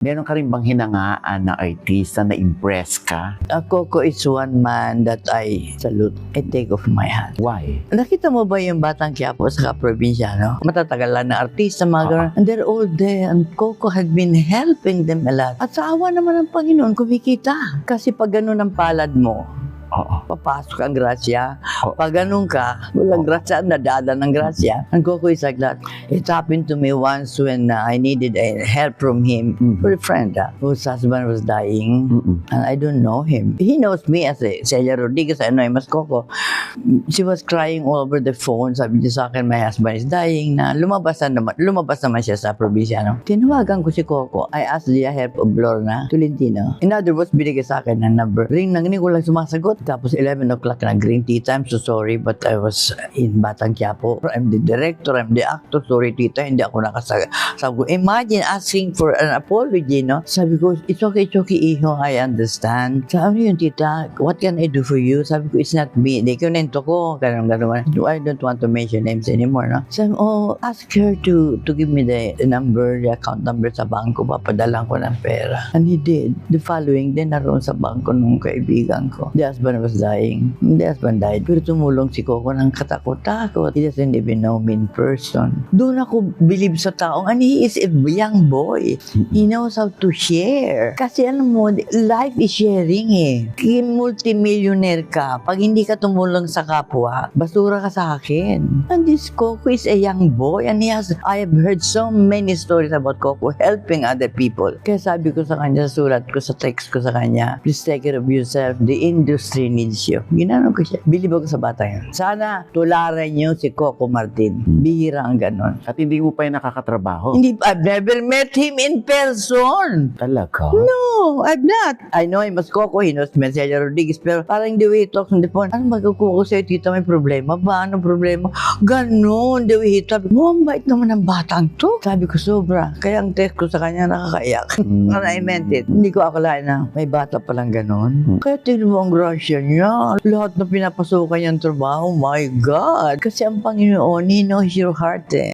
Meron ka rin bang hinangaan na artista na impress ka? Coco is one man that I salute. I take off my hat. Why? Nakita mo ba yung Batang Quiapo sa probinsyano? Matatagal lang na artista, mga ganun. And they're all there. And Coco had been helping them a lot. At sa awa naman ng Panginoon, kumikita. Kasi pag ganun ang palad mo, Oo. papasok ang grasya. Oo. Pag ganun ka, walang grasya, nadada ng grasya. And Coco is like that. It happened to me once when I needed help from him, for a friend whose husband was dying. And I don't know him. He knows me as Celia Rodriguez. I know him as Coco. She was crying all over the phone. Sabi niya sa akin, my husband is dying na. Lumabas naman siya sa probinsyano. Tinawagan ko si Coco. I asked the help of Lorna Tolentino. In other words, binigay sa akin ng number. Ring nang hindi ko lang sumasagot. Tapos 11 o'clock na green tita. I'm so sorry but I was in Batang Quiapo. I'm the director, I'm the actor. Sorry tita, hindi ako nakasagot. Sabi ko, imagine asking for an apology, no? Sabi ko, it's okay, iho, I understand. Sabi yun tita, what can I do for you? Sabi ko, it's not me. Hindi ko nento ko. Ganun. I don't want to mention names anymore, no? Sabi, ask her to give me the number, the account number sa bangko. Papadalang ko ng pera. And he did. The following day, naroon sa bangko nung kaibigan ko. The husband was dying. The husband died. Pero tumulong si Coco ng katakot-takot. He doesn't even know me in person. Doon ako believe sa taong, and he is a young boy. He knows how to share. Kasi alam mo, life is sharing eh. Kaya multimillionaire ka, pag hindi ka tumulong sa kapwa, basura ka sa akin. And this Coco is a young boy and I have heard so many stories about Coco helping other people. Kaya sabi ko sa kanya, sa sulat ko, sa text ko sa kanya, please take care of yourself. The industry needs you. Ginano ko siya. Bilib ako sa bata yun. Sana tularan niyo si Coco Martin. Bihira ang ganon. At hindi mo pa yung nakakatrabaho? Hindi, I've never met him in person. Talaga? No, I've not. I know him as Coco. He knows me as Celia Rodriguez. Pero parang the way he talks on the phone, ano magkukuha ko sa'yo, tita, may problema ba? Ano problema? Ganon, the way he talks. Mukhang bait naman ng batang to. Sabi ko, sobra. Kaya ang text ko sa kanya nakakaiyak. And I meant it. Hindi ko akalain na may bata palang ganon. Kaya tignan mo ang grasya niya. Lahat na pinapasukan niyang trabaho, my God. Kasi ang Panginoon, He knows your heart eh.